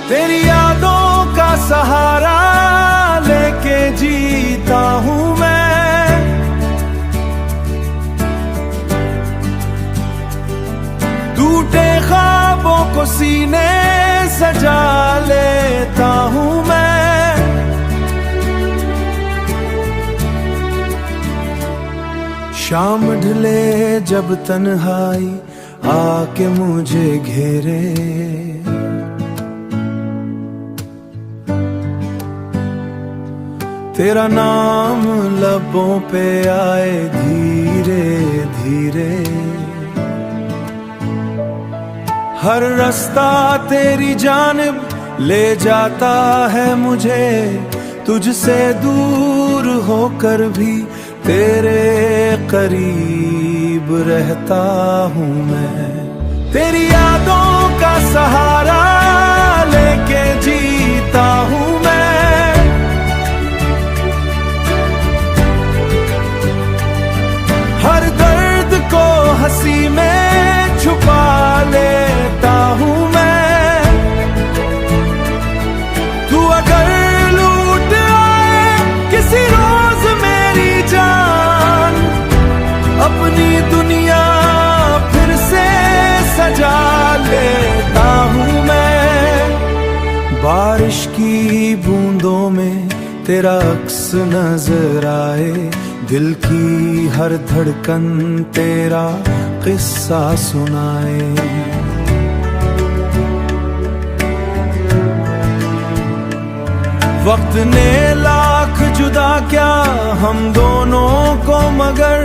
तेरी यादों का सहारा लेके जीता हूँ मैं। टूटे ख्वाबों को सीने सजा लेता हूँ मैं। शाम ढले जब तन्हाई आके मुझे घेरे, तेरा नाम लबों पे आए धीरे धीरे। हर रास्ता तेरी जानिब ले जाता है मुझे, तुझसे दूर होकर भी तेरे करीब रहता हूँ मैं। तेरी यादों का सहारा लेके जीता हूँ मैं। हर दर्द को हंसी में छुपा लेता हूँ मैं। तू अगर लूट आए किसी रोज मेरी जान, अपनी दुनिया फिर से सजा लेता हूँ मैं। बारिश की बूंदों में तेरा अक्स नजर आए, दिल की हर धड़कन तेरा किस्सा सुनाए। वक्त ने लाख जुदा क्या हम दोनों को, मगर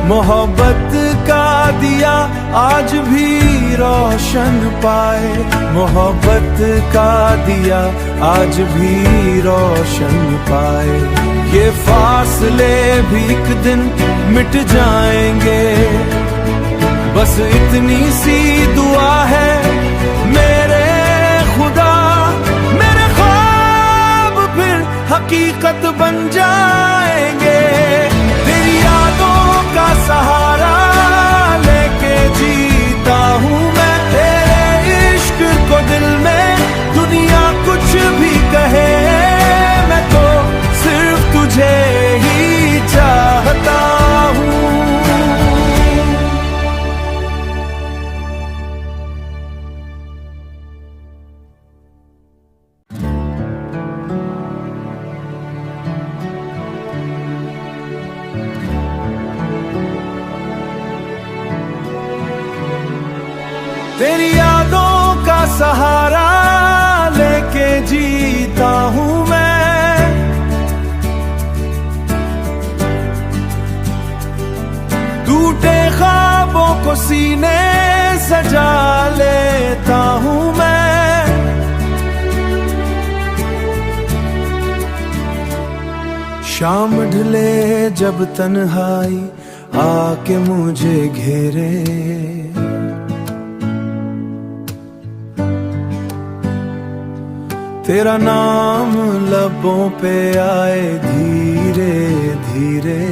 मोहब्बत का दिया आज भी रोशन पाए। मोहब्बत का दिया आज भी रोशन पाए। ये फासले भी एक दिन मिट जाएंगे, बस इतनी सी दुआ है मेरे खुदा। मेरे ख्वाब फिर हकीकत बन जाएंगे। तेरी यादों का सहारा लेके जीता हूँ मैं। तेरे इश्क को दिल में दुनिया कुछ भी कहे, मैं तो सिर्फ तुझे ही चाहता हूँ। तेरी यादों का सहारा लेके जीता हूँ मैं। टूटे ख्वाबों को सीने सजा लेता हूँ मैं। शाम ढले जब तन्हाई आके मुझे घेरे, तेरा नाम लबों पे आए धीरे धीरे।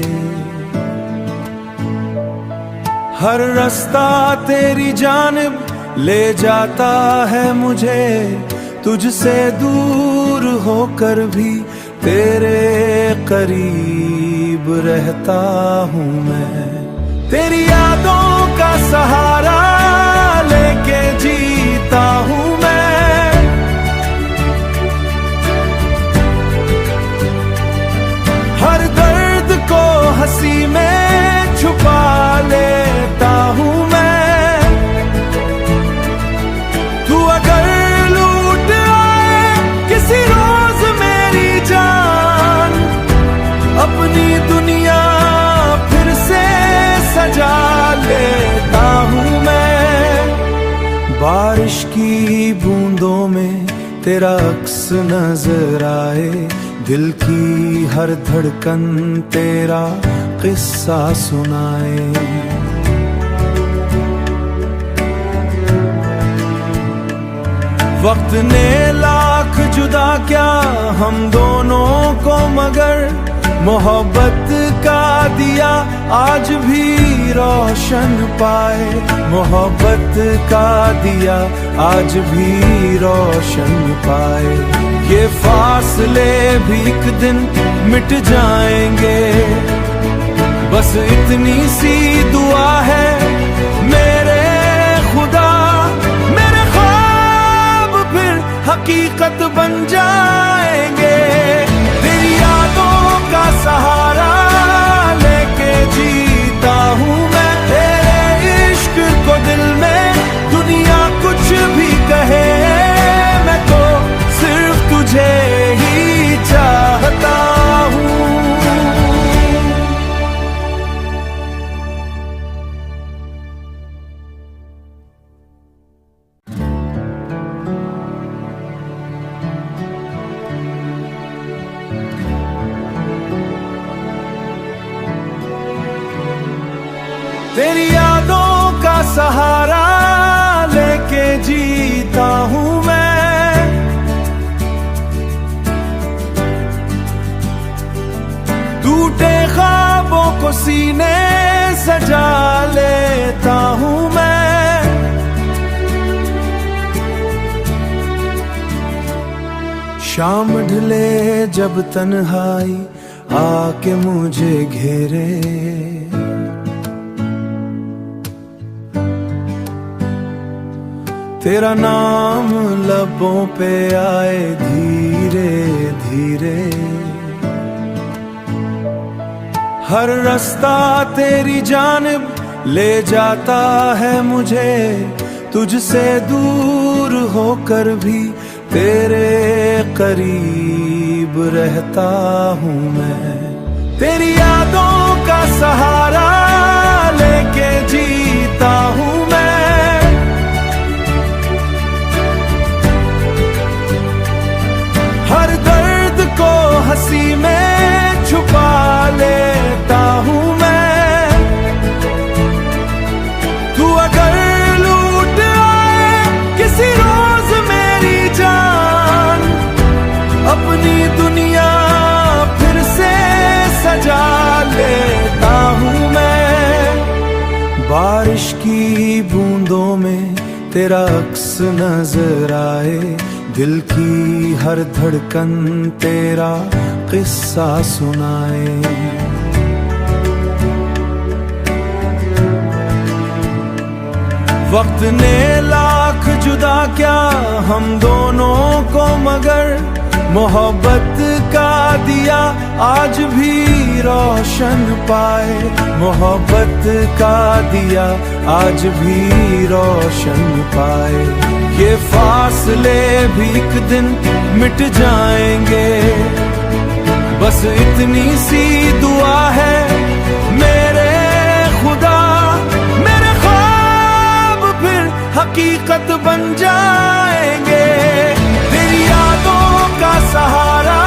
हर रास्ता तेरी जानिब ले जाता है मुझे, तुझसे दूर होकर भी तेरे करीब रहता हूँ मैं। तेरी यादों का सहारा लेके जीता हूँ मैं। हर दर्द को हंसी में छुपा लेता हूँ मैं। तू अगर लूट आए किसी रोज मेरी जान, अपनी दुनिया फिर से सजा लेता हूँ मैं। बारिश की बूंदों में तेरा अक्स नजर आए, दिल की हर धड़कन तेरा किस्सा सुनाए। वक्त ने लाख जुदा क्या हम दोनों को, मगर मोहब्बत का दिया आज भी रोशन पाए, मोहब्बत का दिया आज भी रोशन पाए। ये फासले भी एक दिन मिट जाएंगे, बस इतनी सी दुआ है मेरे खुदा, मेरे ख्वाब फिर हकीकत बन जाएंगे। तेरी यादों का सहारा लेके जीता हूँ मैं, तेरे इश्क को दिल में दुनिया कुछ भी कहे, मैं तो सिर्फ तुझे ही चाहता हूँ। तेरी यादों का सहारा लेके जीता हूँ मैं, टूटे ख्वाबों को सीने सजा लेता हूँ मैं। शाम ढले जब तन्हाई आके मुझे घेरे, तेरा नाम लबों पे आए धीरे धीरे, हर रास्ता तेरी जानिब ले जाता है मुझे, तुझसे दूर होकर भी तेरे करीब रहता हूँ मैं। तेरी यादों का सहारा लेके जीता हूँ मैं, हर दर्द को हंसी में छुपा लेता हूँ मैं। तू अगर लूट आए किसी रोज मेरी जान, अपनी दुनिया फिर से सजा लेता हूँ मैं। बारिश की बूंदों में तेरा अक्स नजर आए, दिल की हर धड़कन तेरा किस्सा सुनाए। वक्त ने लाख जुदा क्या हम दोनों को, मगर मोहब्बत का दिया आज भी रोशन पाए, मोहब्बत का दिया आज भी रोशन पाए। ये फासले भी एक दिन मिट जाएंगे, बस इतनी सी दुआ है मेरे खुदा, मेरे ख्वाब फिर हकीकत बन जाएंगे। तेरी यादों का सहारा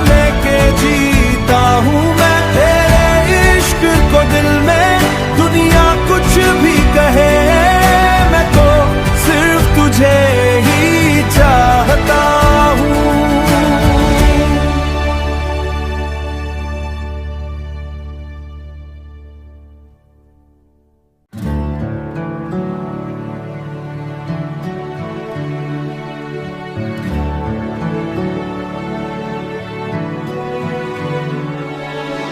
लेके जीता हूँ मैं, तेरे इश्क को दिल में दुनिया कुछ भी कहे, मैं तो सिर्फ तुझे ही चाहता हूँ।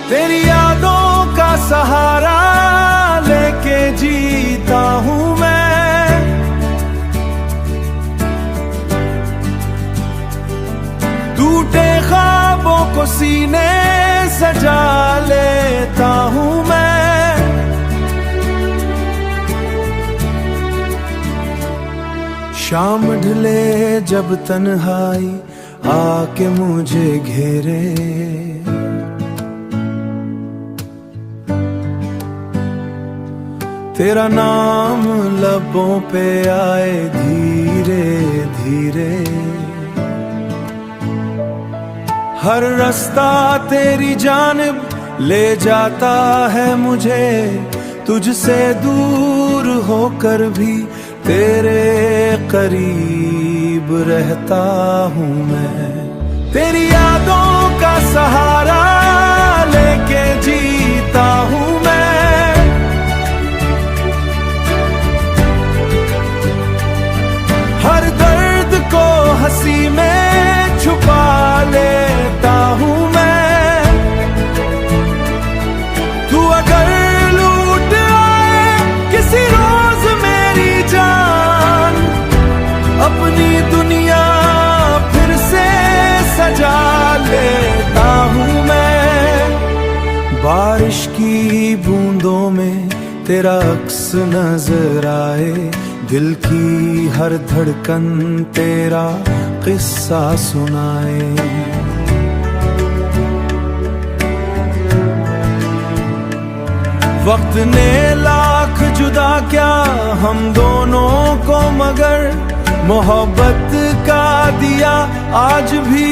तेरी यादों का सहारा लेके जीता हूँ मैं, टूटे ख्वाबों को सीने सजा लेता हूँ मैं। शाम ढले जब तन्हाई आके मुझे घेरे, तेरा नाम लबों पे आए धीरे धीरे, हर रास्ता तेरी जानिब ले जाता है मुझे, तुझसे दूर होकर भी तेरे करीब रहता हूँ मैं। तेरी यादों का सहारा तेरा अक्स नजर आए, दिल की हर धड़कन तेरा किस्सा सुनाए। वक्त ने लाख जुदा क्या हम दोनों को, मगर मोहब्बत का दिया आज भी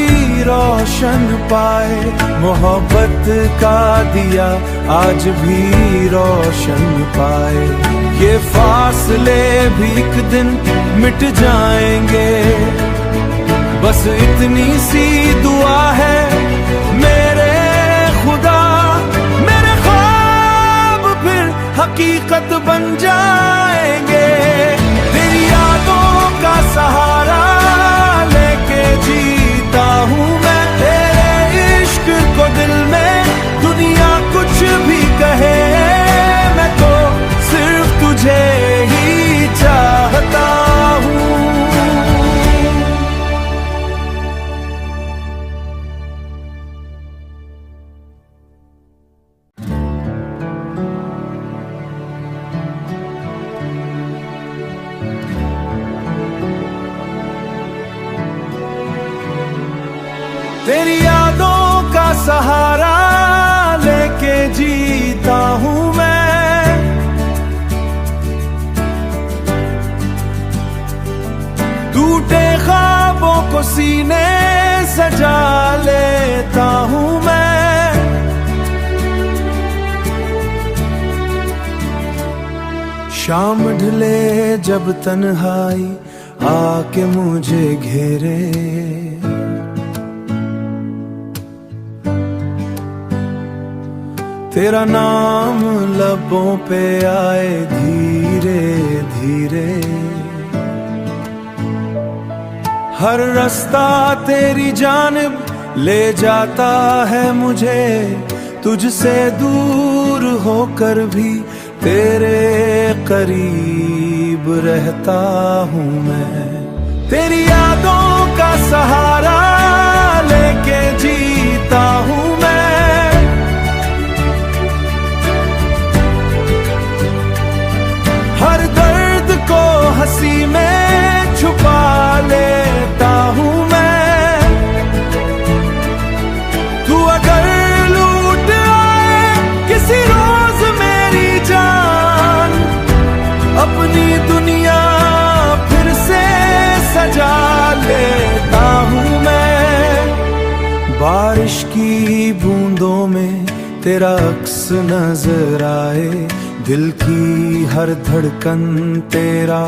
रोशन पाए। मोहब्बत का दिया आज भी रोशन पाए। ये फासले भी एक दिन मिट जाएंगे, बस इतनी सी दुआ है मेरे खुदा, मेरे ख्वाब फिर हकीकत बन जाएंगे। तेरी यादों का सहारा लेके जीता हूँ मैं, तेरे इश्क को दिल में दुनिया कुछ भी कहे, मैं तो सिर्फ तुझे ही चाहता हूँ। तेरी यादों का सहारा लेके जीता हूँ मैं, टूटे ख्वाबों को सीने सजा लेता हूँ मैं। शाम ढले जब तन्हाई आके मुझे घेरे, तेरा नाम लबों पे आए धीरे धीरे। हर रास्ता तेरी जानिब ले जाता है मुझे, तुझसे दूर होकर भी तेरे करीब रहता हूँ मैं। तेरी यादों का सहारा लेके जीता हूँ मैं, हर दर्द को हंसी में छुपा लेता हूँ मैं। तू अगर लूट आए किसी रोज मेरी जान, अपनी दुनिया फिर से सजा लेता हूँ मैं। बारिश की बूंदों में तेरा अक्स नजर आए, दिल की हर धड़कन तेरा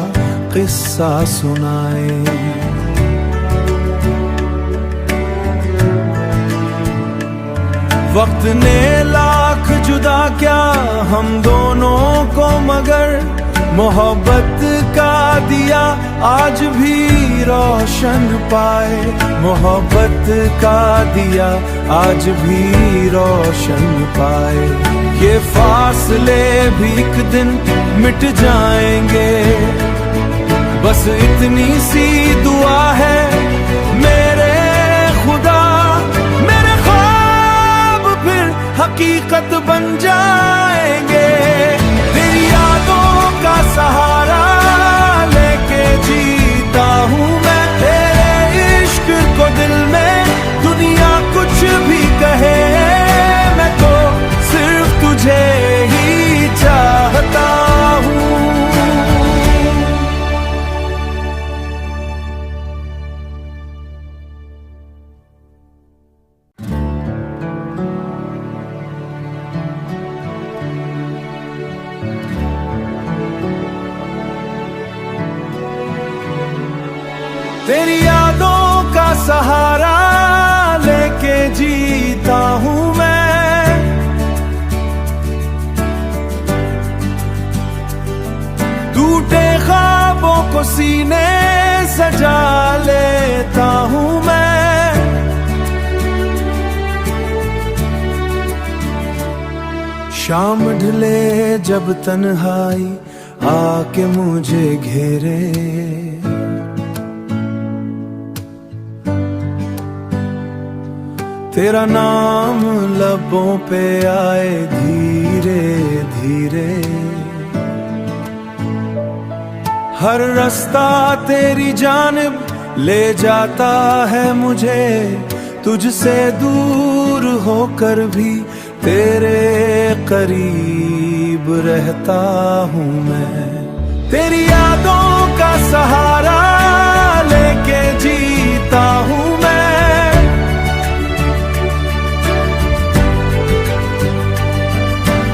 किस्सा सुनाए। वक्त ने लाख जुदा क्या हम दोनों को, मगर मोहब्बत का दिया आज भी रोशन पाए। मोहब्बत का दिया आज भी रोशन पाए। ये फासले भी एक दिन मिट जाएंगे, बस इतनी सी दुआ है मेरे खुदा, मेरे ख्वाब फिर हकीकत बन जाएंगे। तेरी यादों का सहारा लेके जीता हूँ मैं, तेरे इश्क को दिल में दुनिया कुछ भी कहे, मैं तो सिर्फ तुझे ही चाहता हूँ। तेरी यादों का सहारा लेके जीता हूँ मैं, टूटे ख्वाबों को सीने सजा लेता हूँ मैं। शाम ढले जब तन्हाई आके मुझे घेरे, तेरा नाम लबों पे आए धीरे धीरे। हर रास्ता तेरी जानिब ले जाता है मुझे, तुझसे दूर होकर भी तेरे करीब रहता हूँ मैं। तेरी यादों का सहारा लेके जीता हूँ मैं।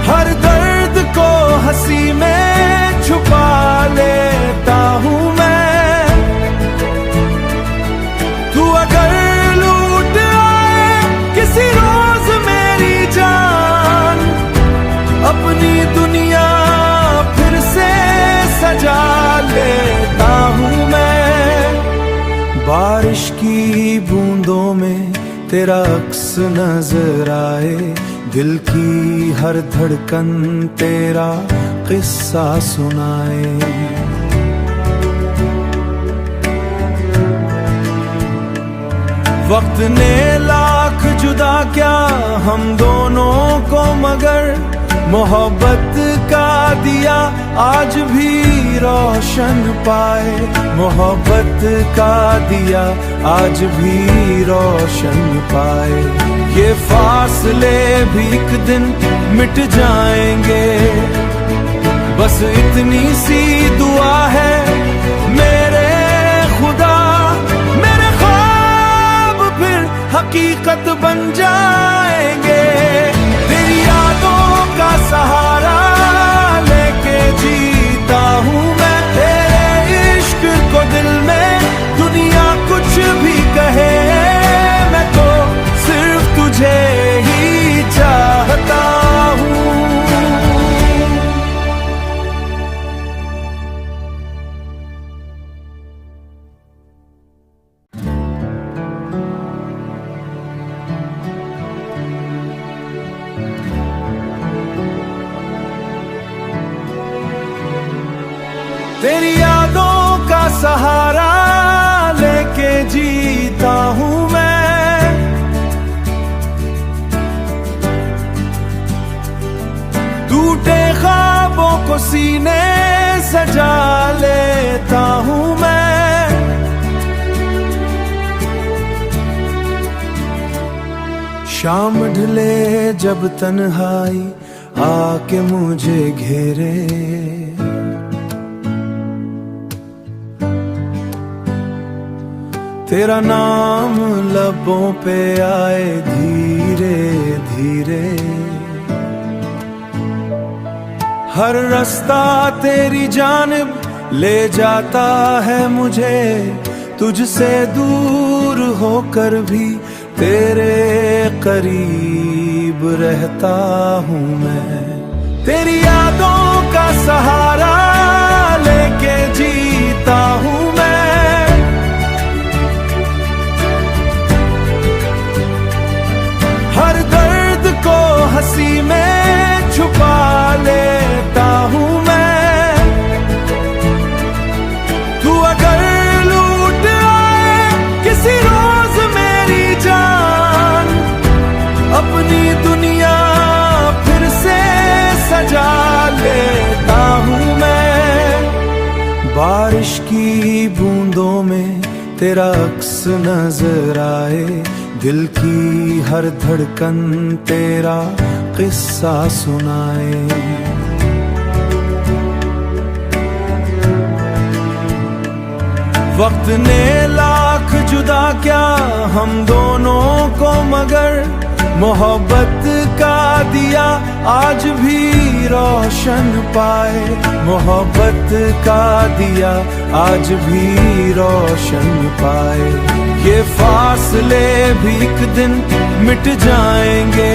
हर दर्द को हंसी में छुपा लेता हूँ मैं। तू अगर लूट आए किसी रोज मेरी जान, अपनी दुनिया फिर से सजा लेता हूँ मैं। बारिश की बूंदों में तेरा अक्स नजर आए, दिल की हर धड़कन तेरा किस्सा सुनाए। वक्त ने लाख जुदा क्या हम दोनों को, मगर मोहब्बत का दिया आज भी रोशन पाए। मोहब्बत का दिया आज भी रोशन पाए। ये फासले भी एक दिन मिट जाएंगे, बस इतनी सी दुआ है मेरे खुदा। मेरे ख्वाब फिर हकीकत बन जाएंगे। तेरी यादों का सहारा लेके जीता हूँ मैं। तेरे इश्क को दिल में दुनिया कुछ भी कहे, मैं तो सिर्फ तुझे ही चाहता हूँ। तेरी यादों का सहारा लेके जीता हूँ मैं। टूटे ख्वाबों को सीने सजा लेता हूँ मैं। शाम ढले जब तन्हाई आके मुझे घेरे, तेरा नाम लबों पे आए धीरे धीरे। हर रास्ता तेरी जानिब ले जाता है मुझे, तुझसे दूर होकर भी तेरे करीब रहता हूँ मैं। तेरी यादों का सहारा लेके जीता हूँ मैं। हर दर्द को हंसी में छुपा लेता हूँ मैं। तू अगर लूट आए किसी रोज मेरी जान, अपनी दुनिया फिर से सजा लेता हूँ मैं। बारिश की बूंदों में तेरा अक्स नजर आए, दिल की हर धड़कन तेरा किस्सा सुनाए। वक्त ने लाख जुदा क्या हम दोनों को, मगर मोहब्बत का दिया आज भी रोशन पाए। मोहब्बत का दिया आज भी रोशन पाए। ये फासले भी एक दिन मिट जाएंगे।